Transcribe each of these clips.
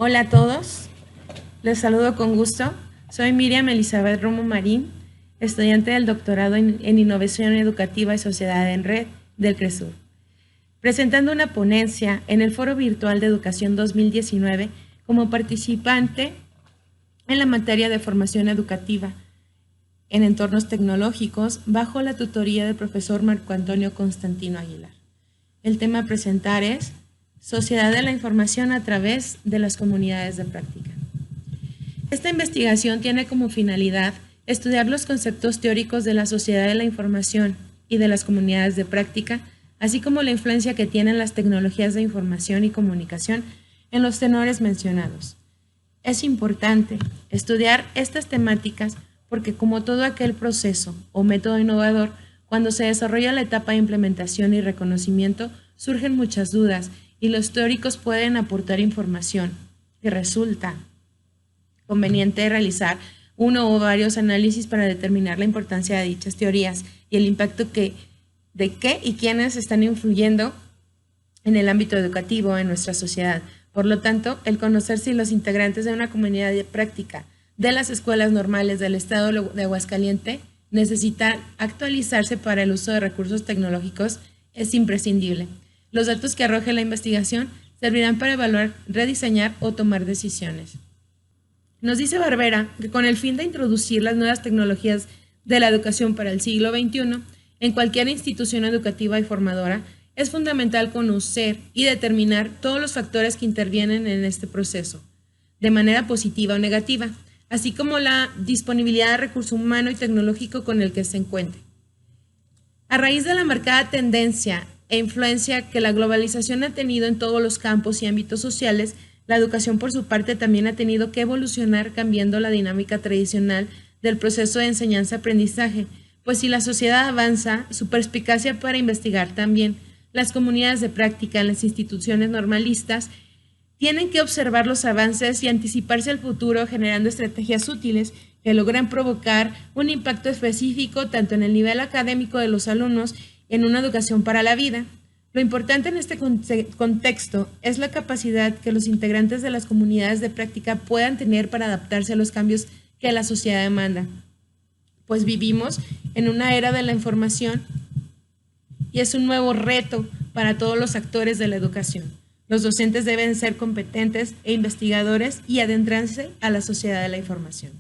Hola a todos, les saludo con gusto. Soy Miriam Elizabeth Romo Marín, estudiante del doctorado en Innovación Educativa y Sociedad en Red del CRESUR, presentando una ponencia en el Foro Virtual de Educación 2019 como participante en la materia de formación educativa en entornos tecnológicos bajo la tutoría del profesor Marco Antonio Constantino Aguilar. El tema a presentar es Sociedad de la Información a través de las comunidades de práctica. Esta investigación tiene como finalidad estudiar los conceptos teóricos de la sociedad de la información y de las comunidades de práctica, así como la influencia que tienen las tecnologías de información y comunicación en los tenores mencionados. Es importante estudiar estas temáticas porque, como todo aquel proceso o método innovador, cuando se desarrolla la etapa de implementación y reconocimiento, surgen muchas dudas y los teóricos pueden aportar información que resulta conveniente realizar uno o varios análisis para determinar la importancia de dichas teorías y el impacto de qué y quiénes están influyendo en el ámbito educativo en nuestra sociedad. Por lo tanto, el conocer si los integrantes de una comunidad de práctica de las escuelas normales del estado de Aguascalientes necesitan actualizarse para el uso de recursos tecnológicos es imprescindible. Los datos que arroje la investigación servirán para evaluar, rediseñar o tomar decisiones. Nos dice Barbera que con el fin de introducir las nuevas tecnologías de la educación para el siglo XXI, en cualquier institución educativa y formadora, es fundamental conocer y determinar todos los factores que intervienen en este proceso, de manera positiva o negativa, así como la disponibilidad de recurso humano y tecnológico con el que se encuentre. A raíz de la marcada tendencia e influencia que la globalización ha tenido en todos los campos y ámbitos sociales, la educación por su parte también ha tenido que evolucionar cambiando la dinámica tradicional del proceso de enseñanza-aprendizaje, pues si la sociedad avanza, su perspicacia para investigar también. Las comunidades de práctica en las instituciones normalistas tienen que observar los avances y anticiparse al futuro generando estrategias útiles que logran provocar un impacto específico tanto en el nivel académico de los alumnos en una educación para la vida. Lo importante en este contexto es la capacidad que los integrantes de las comunidades de práctica puedan tener para adaptarse a los cambios que la sociedad demanda, pues vivimos en una era de la información y es un nuevo reto para todos los actores de la educación. Los docentes deben ser competentes e investigadores y adentrarse a la sociedad de la información.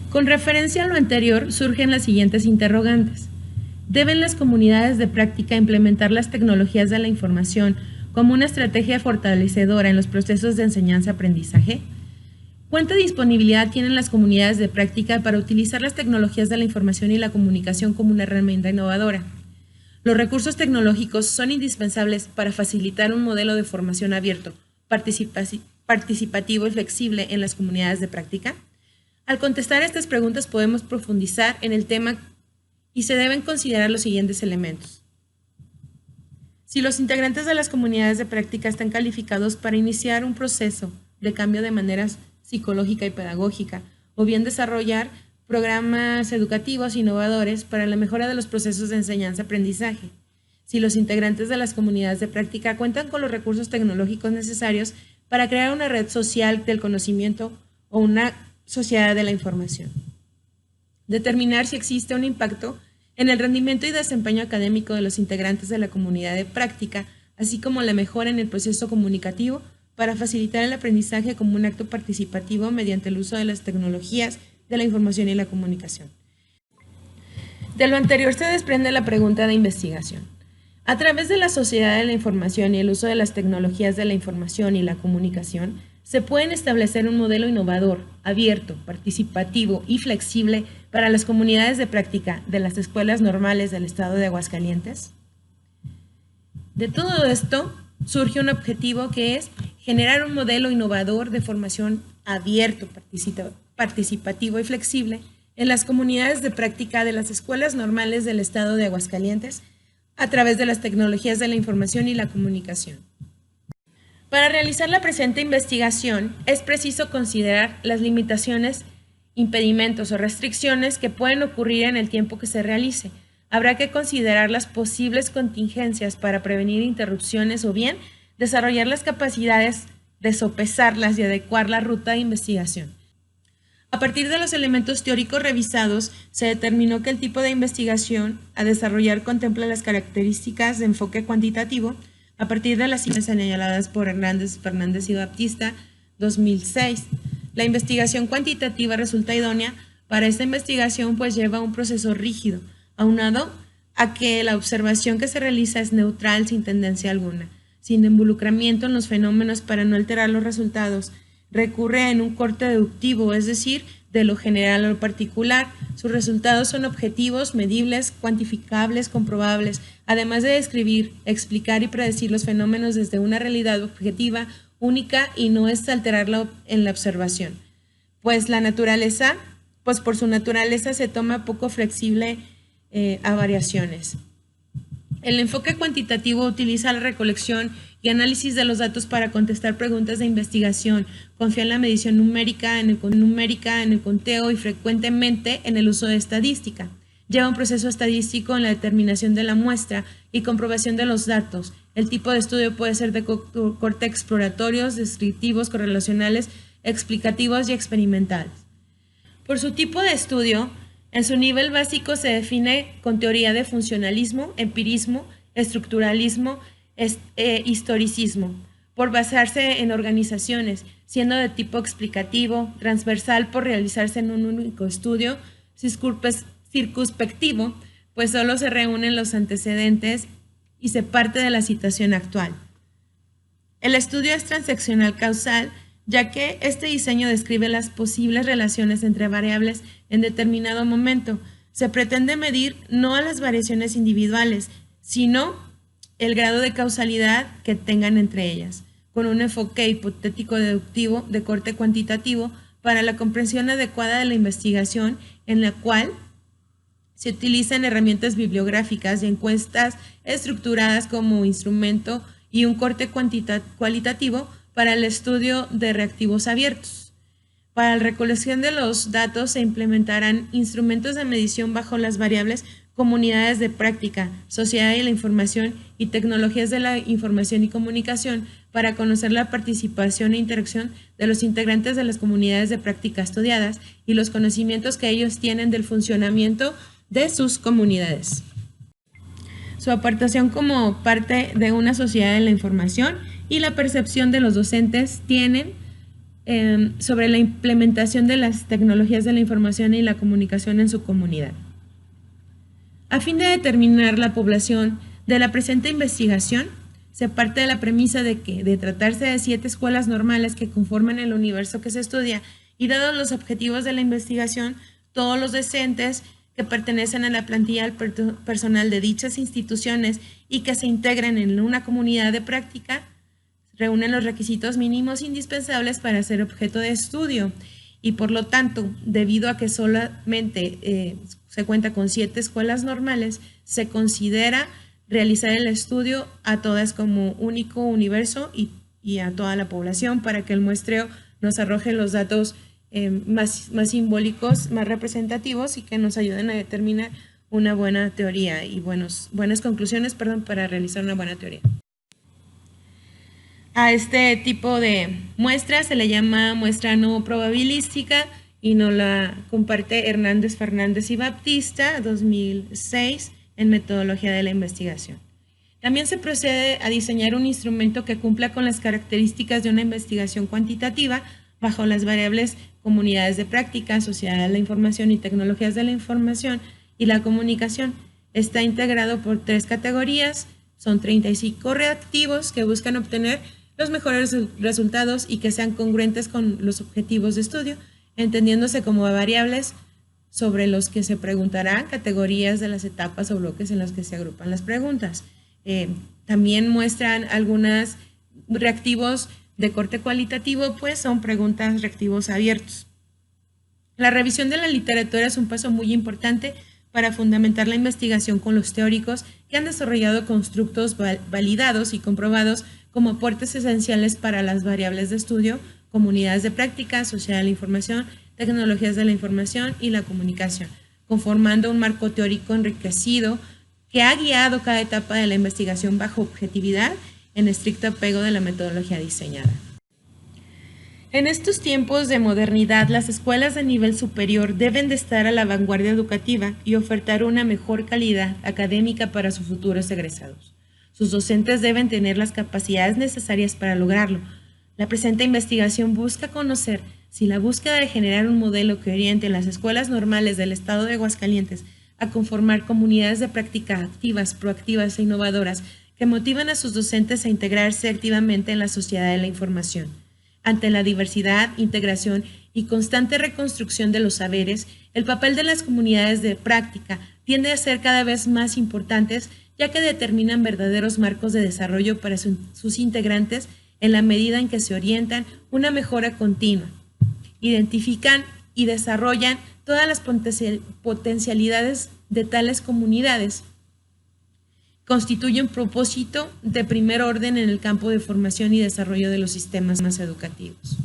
Con referencia a lo anterior, surgen las siguientes interrogantes. ¿Deben las comunidades de práctica implementar las tecnologías de la información como una estrategia fortalecedora en los procesos de enseñanza-aprendizaje? ¿Cuánta disponibilidad tienen las comunidades de práctica para utilizar las tecnologías de la información y la comunicación como una herramienta innovadora? Los recursos tecnológicos son indispensables para facilitar un modelo de formación abierto, participativo y flexible en las comunidades de práctica. Al contestar estas preguntas podemos profundizar en el tema y se deben considerar los siguientes elementos. Si los integrantes de las comunidades de práctica están calificados para iniciar un proceso de cambio de manera psicológica y pedagógica, o bien desarrollar programas educativos innovadores para la mejora de los procesos de enseñanza-aprendizaje. Si los integrantes de las comunidades de práctica cuentan con los recursos tecnológicos necesarios para crear una red social del conocimiento o una sociedad de la información. Determinar si existe un impacto en el rendimiento y desempeño académico de los integrantes de la comunidad de práctica, así como la mejora en el proceso comunicativo para facilitar el aprendizaje como un acto participativo mediante el uso de las tecnologías de la información y la comunicación. De lo anterior se desprende la pregunta de investigación. A través de la sociedad de la información y el uso de las tecnologías de la información y la comunicación, se pueden establecer un modelo innovador, abierto, participativo y flexible para las comunidades de práctica de las escuelas normales del estado de Aguascalientes. De todo esto surge un objetivo que es generar un modelo innovador de formación abierto, participativo y flexible en las comunidades de práctica de las escuelas normales del estado de Aguascalientes a través de las tecnologías de la información y la comunicación. Para realizar la presente investigación es preciso considerar las limitaciones, impedimentos o restricciones que pueden ocurrir en el tiempo que se realice. Habrá que considerar las posibles contingencias para prevenir interrupciones o bien desarrollar las capacidades de sopesarlas y adecuar la ruta de investigación. A partir de los elementos teóricos revisados, se determinó que el tipo de investigación a desarrollar contempla las características de enfoque cuantitativo a partir de las cifras señaladas por Hernández, Fernández y Baptista, 2006. La investigación cuantitativa resulta idónea para esta investigación, pues lleva un proceso rígido, aunado a que la observación que se realiza es neutral sin tendencia alguna, sin involucramiento en los fenómenos para no alterar los resultados. Recurre en un corte deductivo, es decir, de lo general a lo particular. Sus resultados son objetivos, medibles, cuantificables, comprobables, además de describir, explicar y predecir los fenómenos desde una realidad objetiva, única, y no es alterarla en la observación. Pues por su naturaleza se toma poco flexible a variaciones. El enfoque cuantitativo utiliza la recolección y análisis de los datos para contestar preguntas de investigación, confía en la medición numérica, en el conteo y frecuentemente en el uso de estadística. Lleva un proceso estadístico en la determinación de la muestra y comprobación de los datos. El tipo de estudio puede ser de corte exploratorios, descriptivos, correlacionales, explicativos y experimentales. Por su tipo de estudio, en su nivel básico se define con teoría de funcionalismo, empirismo, estructuralismo, historicismo, por basarse en organizaciones, siendo de tipo explicativo, transversal por realizarse en un único estudio, circunspectivo, pues solo se reúnen los antecedentes y se parte de la situación actual. El estudio es transaccional causal, ya que este diseño describe las posibles relaciones entre variables en determinado momento. Se pretende medir no a las variaciones individuales, sino el grado de causalidad que tengan entre ellas, con un enfoque hipotético deductivo de corte cuantitativo para la comprensión adecuada de la investigación, en la cual se utilizan herramientas bibliográficas y encuestas estructuradas como instrumento y un corte cualitativo para el estudio de reactivos abiertos. Para la recolección de los datos se implementarán instrumentos de medición bajo las variables comunidades de práctica, sociedad de la información y tecnologías de la información y comunicación para conocer la participación e interacción de los integrantes de las comunidades de práctica estudiadas y los conocimientos que ellos tienen del funcionamiento de sus comunidades. Su aportación como parte de una sociedad de la información y la percepción de los docentes tienen sobre la implementación de las tecnologías de la información y la comunicación en su comunidad. A fin de determinar la población de la presente investigación, se parte de la premisa de que, de tratarse de 7 escuelas normales que conforman el universo que se estudia y dados los objetivos de la investigación, todos los docentes que pertenecen a la plantilla del personal de dichas instituciones y que se integren en una comunidad de práctica reúnen los requisitos mínimos indispensables para ser objeto de estudio y por lo tanto, debido a que solamente se cuenta con 7 escuelas normales, se considera realizar el estudio a todas como único universo y a toda la población para que el muestreo nos arroje los datos más simbólicos, más representativos y que nos ayuden a determinar una buena teoría y buenas conclusiones, para realizar una buena teoría. A este tipo de muestra se le llama muestra no probabilística y nos la comparte Hernández, Fernández y Baptista, 2006, en Metodología de la Investigación. También se procede a diseñar un instrumento que cumpla con las características de una investigación cuantitativa bajo las variables comunidades de práctica, sociedad de la información y tecnologías de la información y la comunicación. Está integrado por 3 categorías, son 35 reactivos que buscan obtener los mejores resultados y que sean congruentes con los objetivos de estudio, entendiéndose como variables sobre los que se preguntarán, categorías de las etapas o bloques en los que se agrupan las preguntas. También muestran algunos reactivos de corte cualitativo, pues son preguntas reactivos abiertos. La revisión de la literatura es un paso muy importante para fundamentar la investigación con los teóricos que han desarrollado constructos validados y comprobados como aportes esenciales para las variables de estudio, comunidades de práctica, sociedad de la información, tecnologías de la información y la comunicación, conformando un marco teórico enriquecido que ha guiado cada etapa de la investigación bajo objetividad en estricto apego de la metodología diseñada. En estos tiempos de modernidad, las escuelas de nivel superior deben de estar a la vanguardia educativa y ofertar una mejor calidad académica para sus futuros egresados. Sus docentes deben tener las capacidades necesarias para lograrlo. La presente investigación busca conocer si la búsqueda de generar un modelo que oriente las escuelas normales del estado de Aguascalientes a conformar comunidades de práctica activas, proactivas e innovadoras que motivan a sus docentes a integrarse activamente en la sociedad de la información. Ante la diversidad, integración y constante reconstrucción de los saberes, el papel de las comunidades de práctica tiende a ser cada vez más importantes, ya que determinan verdaderos marcos de desarrollo para sus integrantes en la medida en que se orientan una mejora continua, identifican y desarrollan todas las potencialidades de tales comunidades. Constituye un propósito de primer orden en el campo de formación y desarrollo de los sistemas más educativos.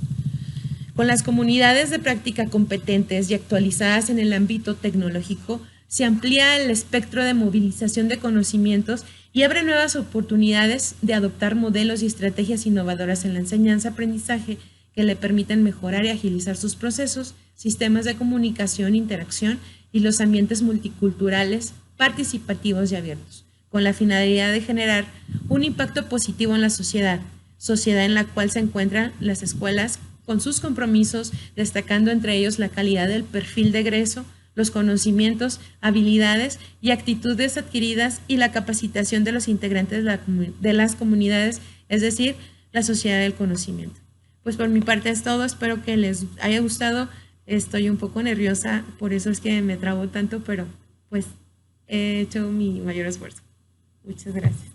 Con las comunidades de práctica competentes y actualizadas en el ámbito tecnológico, se amplía el espectro de movilización de conocimientos y abre nuevas oportunidades de adoptar modelos y estrategias innovadoras en la enseñanza-aprendizaje que le permiten mejorar y agilizar sus procesos, sistemas de comunicación, interacción y los ambientes multiculturales, participativos y abiertos, con la finalidad de generar un impacto positivo en la sociedad en la cual se encuentran las escuelas con sus compromisos, destacando entre ellos la calidad del perfil de egreso, los conocimientos, habilidades y actitudes adquiridas y la capacitación de los integrantes de las comunidades, es decir, la sociedad del conocimiento. Pues por mi parte es todo, espero que les haya gustado. Estoy un poco nerviosa, por eso es que me trabo tanto, pero pues he hecho mi mayor esfuerzo. Muchas gracias.